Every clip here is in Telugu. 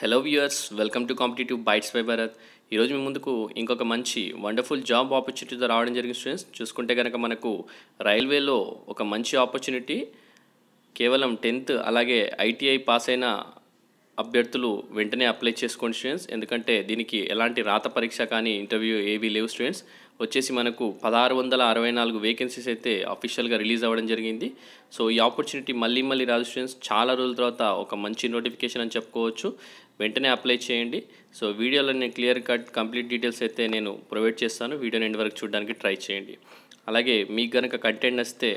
Hello viewers, welcome to competitive bytes by Bharat. ఈరోజు మీ ముందుకు ఇంకొక మంచి వండర్ఫుల్ జాబ్ ఆపర్చునిటీతో రావడం జరిగింది. స్టూడెంట్స్ చూసుకుంటే కనుక మనకు రైల్వేలో ఒక మంచి ఆపర్చునిటీ. కేవలం 10th అలాగే ఐటీఐ పాస్ అయిన అభ్యర్థులు వెంటనే అప్లై చేసుకోండి స్టూడెంట్స్. ఎందుకంటే దీనికి ఎలాంటి రాత పరీక్ష కానీ ఇంటర్వ్యూ ఏవీ లేవు స్టూడెంట్స్. వచ్చేసి మనకు 1664 వేకెన్సీస్ అయితే అఫీషియల్గా రిలీజ్ అవ్వడం జరిగింది. సో ఈ ఆపర్చునిటీ మళ్ళీ రాదు స్టూడెంట్స్. చాలా రోజుల తర్వాత ఒక మంచి నోటిఫికేషన్ అని చెప్పుకోవచ్చు. వెంటనే అప్లై చేయండి. సో వీడియోలో నేను క్లియర్ కట్ కంప్లీట్ డీటెయిల్స్ అయితే నేను ప్రొవైడ్ చేస్తాను. వీడియోని ఎండ్ వరకు చూడడానికి ట్రై చేయండి. అలాగే మీకు కనుక కంటెంట్ నచ్చితే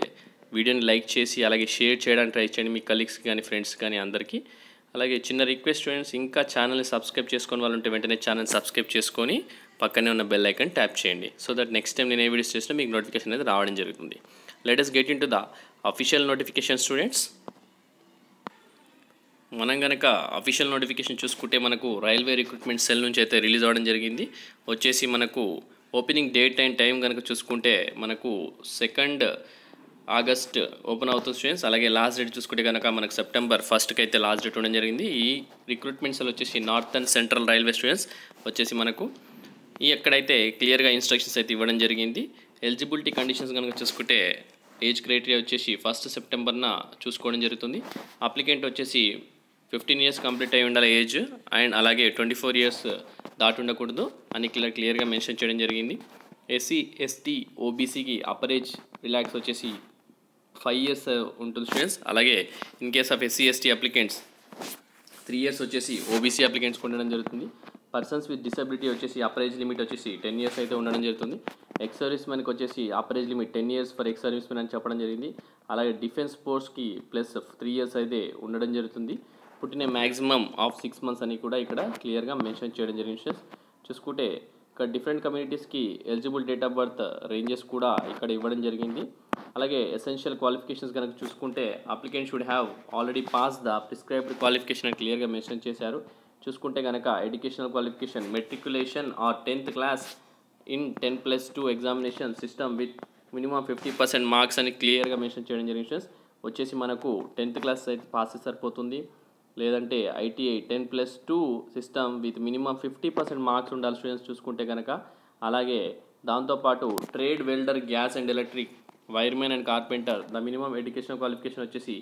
వీడియోని లైక్ చేసి అలాగే షేర్ చేయడానికి ట్రై చేయండి మీ కలీగ్స్కి కానీ ఫ్రెండ్స్ కానీ అందరికీ. అలాగే చిన్న రిక్వెస్ట్ స్టూడెంట్స్, ఇంకా ఛానల్ని సబ్స్క్రైబ్ చేసుకొని వాళ్ళు ఉంటే వెంటనే ఛానల్ సబ్స్క్రైబ్ చేసుకొని పక్కనే ఉన్న బెల్ ఐకాన్ ట్యాప్ చేయండి. సో దట్ నెక్స్ట్ టైం నేను ఏ వీడియోస్ చేసినా మీకు నోటిఫికేషన్ అనేది రావడం జరుగుతుంది. Let us get in to the official notification students. మనం కనుక అఫీషియల్ నోటిఫికేషన్ చూసుకుంటే మనకు రైల్వే రిక్రూట్మెంట్ సెల్ నుంచి అయితే రిలీజ్ అవ్వడం జరిగింది. వచ్చేసి మనకు ఓపెనింగ్ డేట్ అండ్ టైం కనుక చూసుకుంటే మనకు 2 ఆగస్ట్ ఓపెన్ అవుతుంది స్టూడెంట్స్. అలాగే లాస్ట్ డేట్ చూసుకుంటే కనుక మనకు సెప్టెంబర్ 1st అయితే లాస్ట్ డేట్ ఉండడం జరిగింది. ఈ రిక్రూట్మెంట్ సెల్ వచ్చేసి north and central railway students. వచ్చేసి మనకు ఎక్కడైతే క్లియర్గా ఇన్స్ట్రక్షన్స్ అయితే ఇవ్వడం జరిగింది. ఎలిజిబిలిటీ కండిషన్స్ కనుక చూసుకుంటే ఏజ్ క్రైటీరియా వచ్చేసి 1 సెప్టెంబర్న చూసుకోవడం జరుగుతుంది. అప్లికెంట్ వచ్చేసి 15 years కంప్లీట్ అయి ఉండాలి ఏజ్, అండ్ అలాగే 24 years దాటి ఉండకూడదు అని క్లియర్గా మెన్షన్ చేయడం జరిగింది. ఎస్సీ ఎస్టీ ఓబీసీకి అప్పర్ ఏజ్ రిలాక్స్ వచ్చేసి 5 years ఉంటుంది స్టూడెంట్స్. అలాగే in case of SC ST applicants 3 years వచ్చేసి ఓబీసీ అప్లికెంట్స్కి ఉండడం జరుగుతుంది. పర్సన్స్ విత్ డిసబిలిటీ వచ్చేసి అప్పర్ ఏజ్ లిమిట్ వచ్చేసి 10 years అయితే ఉండడం జరుగుతుంది. ఎక్స్ సర్వీస్ మెన్కి వచ్చేసి upper age limit 10 years for ex service men అని చెప్పడం జరిగింది. అలాగే డిఫెన్స్ ఫోర్స్కి ప్లస్ 3 years అయితే ఉండడం జరుగుతుంది. పుట్టిన మ్యాక్సిమం ఆఫ్ 6 months అని కూడా ఇక్కడ క్లియర్గా మెన్షన్ చేయడం జరిగింది. చూసుకుంటే ఇక్కడ డిఫరెంట్ కమ్యూనిటీస్కి eligible date of birth ranges కూడా ఇక్కడ ఇవ్వడం జరిగింది. అలాగే ఎసెన్షియల్ క్వాలిఫికేషన్స్ కనుక చూసుకుంటే applicant should have already pass the prescribed qualification అని క్లియర్గా మెన్షన్ చేశారు. చూసుకుంటే కనుక educational qualification matriculation or 10th class in 10+2 examination system with minimum 50% marks అని క్లియర్గా మెన్షన్ చేయడం జరిగింది. వచ్చేసి మనకు 10th class అయితే పాస్ సరిపోతుంది, లేదంటే ITI 10+2 system with minimum 50% marks ఉండాలి స్టూడెంట్స్. చూసుకుంటే కనుక అలాగే దాంతోపాటు trade welder gas and electric wiremen and carpenter the minimum education qualification వచ్చేసి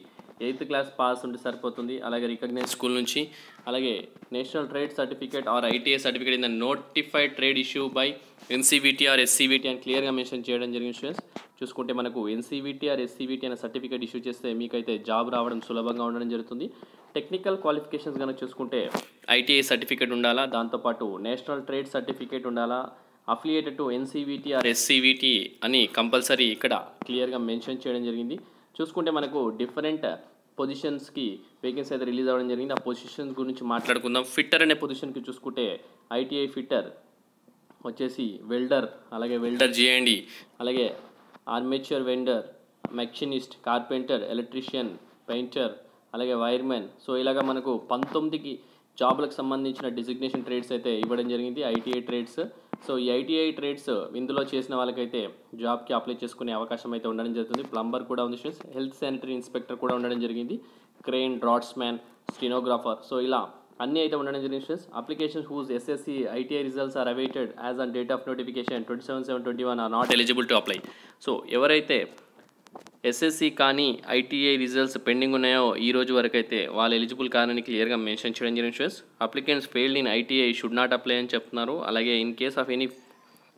8th class పాస్ ఉంటే సరిపోతుంది. అలాగే రికగ్నైజ్ స్కూల్ నుంచి అలాగే national trade certificate or ITI certificate in the notified trade issue by NCVT or SCVT అని క్లియర్గా మెన్షన్ చేయడం జరిగింది స్టూడెంట్స్. చూసుకుంటే మనకు ఎన్సీవీటీ ఆర్ ఎస్సీవీటీ అనే సర్టిఫికేట్ ఇష్యూ చేస్తే మీకైతే జాబ్ రావడం సులభంగా ఉండడం జరుగుతుంది. టెక్నికల్ క్వాలిఫికేషన్స్ కనుక చూసుకుంటే ఐటీఐ సర్టిఫికేట్ ఉండాలా, దాంతోపాటు నేషనల్ ట్రేడ్ సర్టిఫికేట్ ఉండాలా, affiliated to NCVT or SCVT అని కంపల్సరీ ఇక్కడ క్లియర్గా మెన్షన్ చేయడం జరిగింది. చూసుకుంటే మనకు డిఫరెంట్ పొజిషన్స్కి వేకెన్సీ అయితే రిలీజ్ అవ్వడం జరిగింది. ఆ పొజిషన్స్ గురించి మాట్లాడుకుందాం. ఫిట్టర్ అనే పొజిషన్కి చూసుకుంటే ఐటీఐ ఫిట్టర్ వచ్చేసి వెల్డర్, అలాగే వెల్డర్ జేఎండి, అలాగే armature vendor, machinist, carpenter, electrician, painter, అలాగే వైర్మెన్. సో ఇలాగా మనకు 19 జాబ్లకు సంబంధించిన డిజిగ్నేషన్ ట్రేడ్స్ అయితే ఇవ్వడం జరిగింది, ఐటీఐ ట్రేడ్స్. సో ఈ ఐటీఐ ట్రేడ్స్ ఇందులో చేసిన వాళ్ళకైతే జాబ్కి అప్లై చేసుకునే అవకాశం అయితే ఉండడం జరుగుతుంది. ప్లంబర్ కూడా ఉంది స్టూడెంట్స్, హెల్త్ శానిటరీ ఇన్స్పెక్టర్ కూడా ఉండడం జరిగింది, క్రెయిన్, డ్రాట్స్మ్యాన్, స్టెనోగ్రాఫర్. సో ఇలా అన్నీ అయితే ఉండడం జరిగింది students. Application whose SSC ITI results are awaited as on date of notification 27/7/21 are not eligible to apply. So ఎవరైతే ఎస్ఎస్సి కానీ ఐటీఐ రిజల్ట్స్ పెండింగ్ ఉన్నాయో ఈ రోజు వరకు అయితే వాళ్ళు ఎలిజిబుల్ కానని క్లియర్గా మెన్షన్ చేయడం జరిగింది students. Applicants failed in ITI should not apply అని చెప్తున్నారు. అలాగే in case of any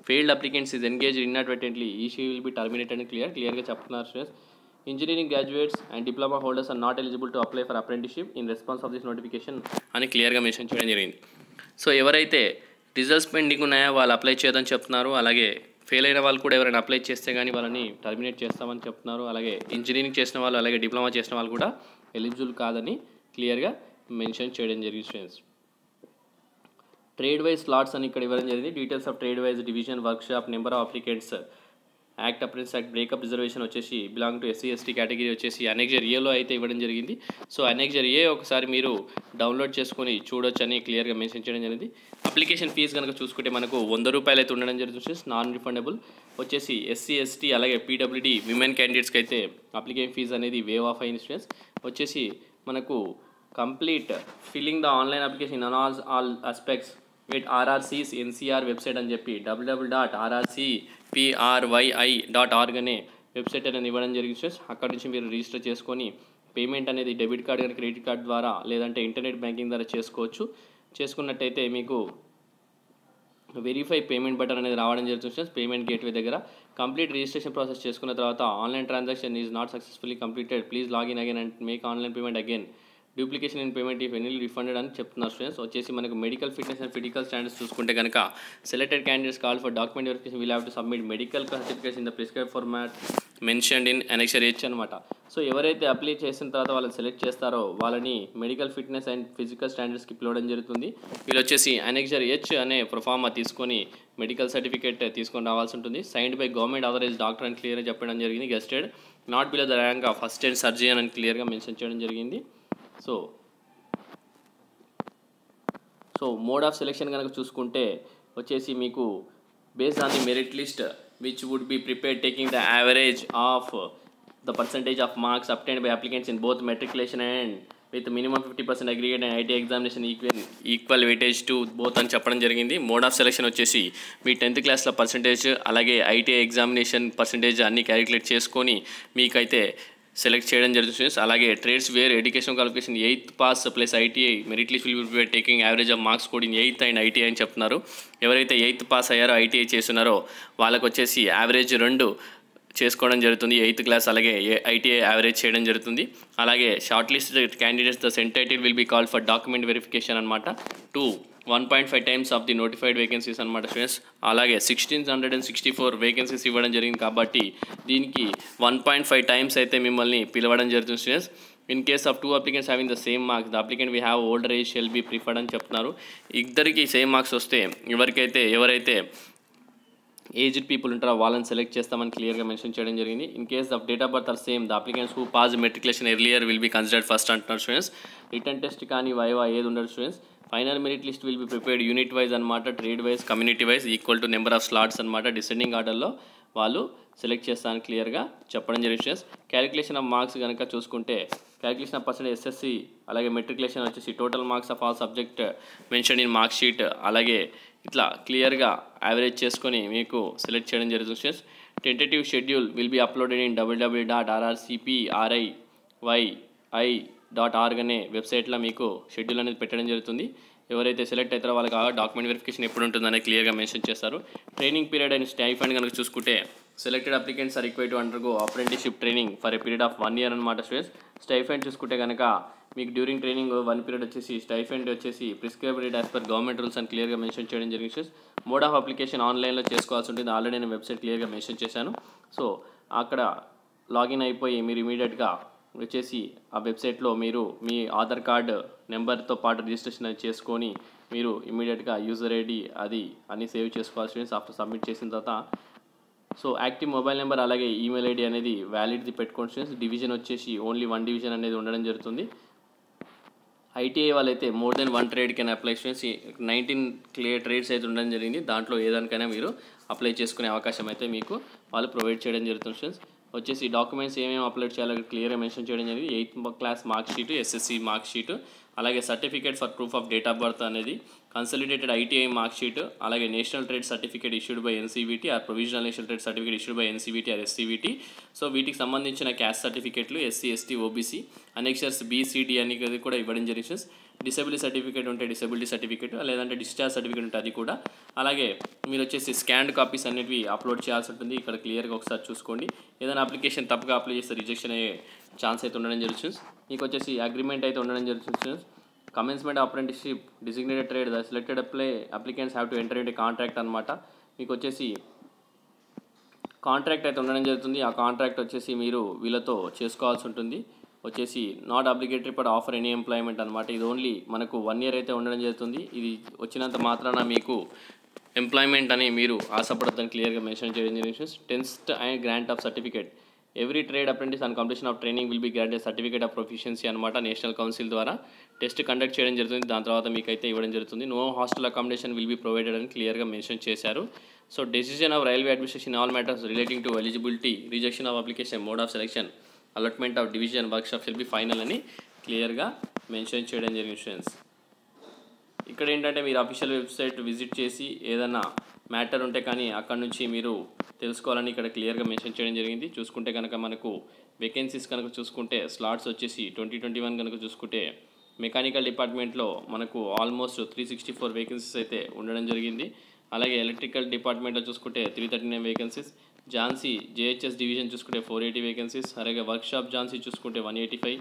failed applicants is engaged inadvertently he she will be terminated అని క్లియర్గా చెప్తున్నారు students. Engineering graduates and diploma holders are not eligible to apply for apprenticeship in response of this notification అని క్లియర్గా మెన్షన్ చేయడం జరిగింది. సో ఎవరైతే రిజల్ట్స్ పెండింగ్ ఉన్నాయో వాళ్ళు అప్లై చేయదని చెప్తున్నారు. అలాగే ఫెయిల్ అయిన వాళ్ళు కూడా ఎవరైనా అప్లై చేస్తే కానీ వాళ్ళని టర్మినేట్ చేస్తామని చెప్తున్నారు. అలాగే ఇంజనీరింగ్ చేసిన వాళ్ళు అలాగే డిప్లొమా చేసిన వాళ్ళు కూడా ఎలిజిబుల్ కాదని క్లియర్గా మెన్షన్ చేయడం జరిగింది స్టూడెంట్స్. ట్రేడ్ వైజ్ స్లాట్స్ అని ఇక్కడ ఇవ్వడం జరిగింది. Details of trade wise division, workshop, number of applicants, act, apprentice act, breakup reservation వచ్చేసి belong to SC ST category వచ్చేసి అనెక్జర్ ఏలో అయితే ఇవ్వడం జరిగింది. సో అనెక్జర్ ఏ ఒకసారి మీరు డౌన్లోడ్ చేసుకొని చూడొచ్చు అని క్లియర్గా మెన్షన్ చేయడం జరిగింది. అప్లికేషన్ ఫీజు కనుక చూసుకుంటే మనకు 100 రూపాయలు అయితే ఉండడం జరుగుతుంది, నాన్ రిఫండబుల్. వచ్చేసి ఎస్సీ ఎస్టీ అలాగే పీడబ్ల్యూడీ విమెన్ క్యాండిడేట్స్కి అయితే అప్లికేషన్ ఫీజు అనేది వేవ్ ఆఫ్ అయిన స్టూడెంట్స్. వచ్చేసి మనకు complete filling the online application in all aspects with RRCs NCR website అని చెప్పి www.rrcpry.org అనే వెబ్సైట్ అనేది ఇవ్వడం జరిగింది స్టూడెంట్స్. అక్కడ నుంచి మీరు రిజిస్టర్ చేసుకొని పేమెంట్ అనేది డెబిట్ కార్డ్ కానీ క్రెడిట్ కార్డ్ ద్వారా లేదంటే ఇంటర్నెట్ బ్యాంకింగ్ ద్వారా చేసుకోవచ్చు. చేసుకున్నట్టయితే మీకు వెరిఫై పేమెంట్ బటన్ అనేది రావడం జరుగుతుంది స్టూడెంట్స్. పేమెంట్ గేట్వే దగ్గర కంప్లీట్ రిజిస్ట్రేషన్ ప్రాసెస్ చేసుకున్న తర్వాత online transaction is not successfully completed, please login again and make online payment again, duplication in payment if any refunded అని చెప్తున్నారు స్టూడెంట్స్. వచ్చేసి మనకు medical fitness and physical standards చూసుకుంటే కనుక selected candidates call for document verification will have to submit medical certificates in the prescribe format mentioned in annexure H అనమాట. సో ఎవరైతే అప్లై చేసిన తర్వాత వాళ్ళని సెలెక్ట్ చేస్తారో వాళ్ళని మెడికల్ ఫిట్నెస్ అండ్ ఫిజికల్ స్టాండర్డ్స్కి పిలవడం జరుగుతుంది. వీళ్ళు వచ్చేసి అనెక్సర్ H అనే ప్రొఫార్మా తీసుకొని మెడికల్ సర్టిఫికేట్ తీసుకొని రావాల్సి ఉంటుంది. Signed by government authorise doctor అని క్లియర్గా చెప్పడం జరిగింది. Gazetted not below the rank of first aid surgeon అని క్లియర్గా మెన్షన్ చేయడం జరిగింది. సో మోడ్ ఆఫ్ సెలెక్షన్ కనుక చూసుకుంటే వచ్చేసి మీకు based on the merit list which would be prepared taking the average of the percentage of marks obtained by applicants in both matriculation and with minimum 50% aggregate and IT examination equal weightage to both అని చెప్పడం జరిగింది. మోడ్ ఆఫ్ సెలెక్షన్ వచ్చేసి మీ 10th క్లాస్లో పర్సంటేజ్ అలాగే ఐటీ ఎగ్జామినేషన్ పర్సంటేజ్ అన్నీ క్యాలిక్యులేట్ చేసుకొని మీకైతే సెలెక్ట్ చేయడం జరుగుతుంది. అలాగే trades where education qualification 8th pass plus ITI merit list will be taking average of marks కూడా ఇన్ 8th అండ్ ఐటీఐ అని చెప్తున్నారు. ఎవరైతే 8th పాస్ అయ్యారో ఐటీఐ చేస్తున్నారో వాళ్ళకు వచ్చేసి యావరేజ్ 2 చేసుకోవడం జరుగుతుంది. 8th క్లాస్ అలాగే ఐటీఐ యావరేజ్ చేయడం జరుగుతుంది. అలాగే షార్ట్ లిస్ట్ క్యాండిడేట్స్ ద సెంటైటిల్ will be call for document verification అనమాట 1.5 times of the notified vacancies అనమాట స్టూడెంట్స్. అలాగే 1664 వేకెన్సీస్ ఇవ్వడం జరిగింది కాబట్టి దీనికి 1.5 times అయితే మిమ్మల్ని పిలవడం జరుగుతుంది students. In case of 2 applicants having the same marks the applicant we have older age shall be preferred అని చెప్తున్నారు. ఇద్దరికి సేమ్ మార్క్స్ వస్తే ఎవరైతే ఏజ్డ్ పీపుల్ ఉంటారో వాళ్ళని సెలెక్ట్ చేస్తామని క్లియర్గా మెన్షన్ చేయడం జరిగింది. In case of date of birth are same the applicants who pass matriculation earlier will be considered first అంటున్నారు స్టూడెంట్స్. రిటర్న్ టెస్ట్ కానీ వైవా ఏది ఉండదు students. Final merit list will be prepared unit wise అనమాట, trade wise community wise equal to number of slots అనమాట. డిసెండింగ్ ఆర్డర్లో వాళ్ళు సెలెక్ట్ చేస్తానని క్లియర్గా చెప్పడం జరిగింది స్టూడెంట్స్. క్యాలిక్యులేషన్ ఆఫ్ మార్క్స్ కనుక చూసుకుంటే క్యాలిక్యులేషన్ ఆఫ్ పర్సెంటేజ్ ఎస్ఎస్సి అలాగే మెట్రికులేషన్ వచ్చేసి total marks of all subject mention in mark sheet అలాగే ఇట్లా క్లియర్గా యావరేజ్ చేసుకొని మీకు సెలెక్ట్ చేయడం జరుగుతుంది students. Tentative schedule will be uploaded in www.rrcpri.org అనే వెబ్సైట్లో మీకు షెడ్యూల్ అనేది పెట్టడం జరుగుతుంది. ఎవరైతే సెలెక్ట్ అవుతారో వాళ్ళకి డాక్యుమెంట్ వెరిఫికేషన్ ఎప్పుడు ఉంటుందనే క్లియర్గా మెన్షన్ చేస్తారు. ట్రైనింగ్ పీరియడ్ అండ్ స్టైఫండ్ కనుక చూసుకుంటే selected applicants are required to undergo apprenticeship training for a period of 1 year అనమాట స్టూడెంట్స్. స్టైఫండ్ చూసుకుంటే కనుక మీకు డ్యూరింగ్ ట్రైనింగ్ 1 period వచ్చేసి స్టైఫండ్ వచ్చేసి prescribed rate as per government rules అని క్లియర్గా మెన్షన్ చేయడం జరిగింది స్టూడెంట్స్. మోడ్ ఆఫ్ అప్లికేషన్ ఆన్లైన్లో చేసుకోవాల్సి ఉంటుంది. ఆల్రెడీ నేను వెబ్సైట్ క్లియర్గా మెన్షన్ చేశాను. సో అక్కడ లాగిన్ అయిపోయి మీరు ఇమీడియట్గా వచ్చేసి ఆ వెబ్సైట్లో మీరు మీ ఆధార్ కార్డు నెంబర్తో పాటు రిజిస్ట్రేషన్ అది చేసుకొని మీరు ఇమీడియట్గా యూజర్ ఐడి అది అన్నీ సేవ్ చేసుకోవాలి స్టూడెంట్స్. ఆఫ్టర్ సబ్మిట్ చేసిన తర్వాత సో యాక్టివ్ మొబైల్ నెంబర్ అలాగే ఈమెయిల్ ఐడి అనేది వ్యాలిడ్ది పెట్టుకోండి స్టూడెంట్స్. డివిజన్ వచ్చేసి ఓన్లీ 1 division అనేది ఉండడం జరుగుతుంది. ఐటీఐ వాళ్ళైతే more than 1 trade can apply students. 19 clear trades అయితే ఉండడం జరిగింది. దాంట్లో ఏదానికైనా మీరు అప్లై చేసుకునే అవకాశం అయితే మీకు వాళ్ళు ప్రొవైడ్ చేయడం జరుగుతుంది స్టూడెంట్స్. వచ్చేసి డాక్యుమెంట్స్ ఏమేమి అప్లోడ్ చేయాలో క్లియర్గా మెన్షన్ చేయడం జరిగింది. 8th class mark sheet, SSC mark sheet, అలాగే certificate for proof of date of birth అనేది, కన్సలిడేటెడ్ ఐటీఐ మార్క్ షీట్, అలాగే national trade certificate issued by NCVT or provisional national trade certificate issued by NCVT or SCVT. So వీటికి సంబంధించిన క్యాస్ట్ సర్టిఫికేట్లు SC ST OBC annexures BCD అనేది కూడా ఇవ్వడం జరిగింది. డిసెబిలిటీ సర్టిఫికేట్ ఉంటే డిసెబిలిటీ సర్టిఫికేట్ లేదంటే డిశ్చార్జ్ సర్టిఫికేట్ ఉంటే అది కూడా. అలాగే మీరు వచ్చేసి స్కాన్డ్ కాపీస్ అనేవి అప్లోడ్ చేయాల్సి ఉంటుంది. ఇక్కడ క్లియర్గా ఒకసారి చూసుకోండి. ఏదైనా అప్లికేషన్ తప్పుగా అప్లై చేస్తే రిజెక్షన్ అయ్యే ఛాన్స్ అయితే ఉండడం జరుగుతుంది. మీకు వచ్చేసి అగ్రిమెంట్ అయితే ఉండడం జరుగుతుంది. Commencement apprenticeship designated trade the selected applicants have to enter ఇంటి కాంట్రాక్ట్ అనమాట. మీకు వచ్చేసి కాంట్రాక్ట్ అయితే ఉండడం జరుగుతుంది. ఆ కాంట్రాక్ట్ వచ్చేసి మీరు వీళ్ళతో చేసుకోవాల్సి ఉంటుంది. వచ్చేసి not obligatory for offer any employment అనమాట. ఇది ఓన్లీ మనకు 1 year అయితే ఉండడం జరుగుతుంది. ఇది వచ్చినంత మాత్రాన మీకు ఎంప్లాయ్మెంట్ అని మీరు ఆశపడద్దని క్లియర్గా మెన్షన్ చేయడం జరిగింది. 10th and grant of certificate every trade apprentice on completion of training will be granted certificate of proficiency అనమాట. నేషనల్ కౌన్సిల్ ద్వారా టెస్ట్ కండక్ట్ చేయడం జరుగుతుంది. దాని తర్వాత మీకు అయితే ఇవ్వడం జరుగుతుంది. No hostel accommodation will be provided అని క్లియర్గా మెన్షన్ చేశారు. So decision of railway administration all matters relating to eligibility, rejection of application, mode of selection, allotment of division, workshop will be final అని క్లియర్గా మెన్షన్ చేయడం జరిగింది స్టూడెంట్స్. ఇక్కడ ఏంటంటే మీరు అఫీషియల్ వెబ్సైట్ విజిట్ చేసి ఏదైనా మ్యాటర్ ఉంటే కానీ అక్కడ నుంచి మీరు తెలుసుకోవాలని ఇక్కడ క్లియర్గా మెన్షన్ చేయడం జరిగింది. చూసుకుంటే కనుక మనకు వేకెన్సీస్ కనుక చూసుకుంటే స్లాట్స్ వచ్చేసి 2021 కనుక చూసుకుంటే మెకానికల్ డిపార్ట్మెంట్లో మనకు ఆల్మోస్ట్ 364 వేకెన్సీస్ అయితే ఉండడం జరిగింది. అలాగే ఎలక్ట్రికల్ డిపార్ట్మెంట్లో చూసుకుంటే 339 వేకెన్సీస్, ఝాన్సీ జేహెచ్ఎస్ డివిజన్ చూసుకుంటే 480 వేకెన్సీస్, అలాగే వర్క్షాప్ ఝాన్సీ చూసుకుంటే 185,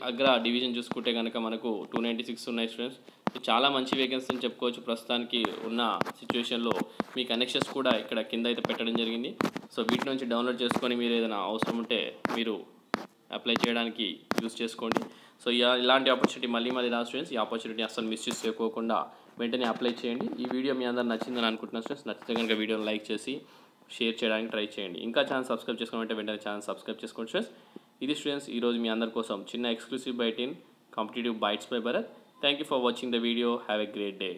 అగ్రా డివిజన్ చూసుకుంటే కనుక మనకు 296 ఉన్నాయి స్టూడెంట్స్. చాలా మంచి వేకెన్సీ అని చెప్పుకోవచ్చు ప్రస్తుతానికి ఉన్న సిచ్యువేషన్లో. మీ కనెక్షన్స్ కూడా ఇక్కడ కింద అయితే పెట్టడం జరిగింది. సో వీటి నుంచి డౌన్లోడ్ చేసుకొని మీరు ఏదైనా అవసరం ఉంటే మీరు అప్లై చేయడానికి యూజ్ చేసుకోండి. సో ఇలాంటి ఆపర్చునిటీ మళ్ళీ రాదు స్టూడెంట్స్. ఈ ఆపర్చునిటీ అసలు మిస్యూజ్ చేసుకోకుండా వెంటనే అప్లై చేయండి. ఈ వీడియో మీ అందరూ నచ్చిందని అనుకుంటున్నాను స్టూడెంట్స్. నచ్చితే కనుక వీడియోని లైక్ చేసి షేర్ చేయడానికి ట్రై చేయండి. ఇంకా ఛానల్ సబ్స్క్రైబ్ చేసుకోవాలంటే వెంటనే ఛానల్ సబ్స్క్రైబ్ చేసుకోండి స్టూడెంట్స్. ఇది స్టూడెంట్స్ ఈరోజు మీ అందరి కోసం చిన్న exclusive byte in competitive bytes by Bharat. Thank you for watching the video. Have a great day.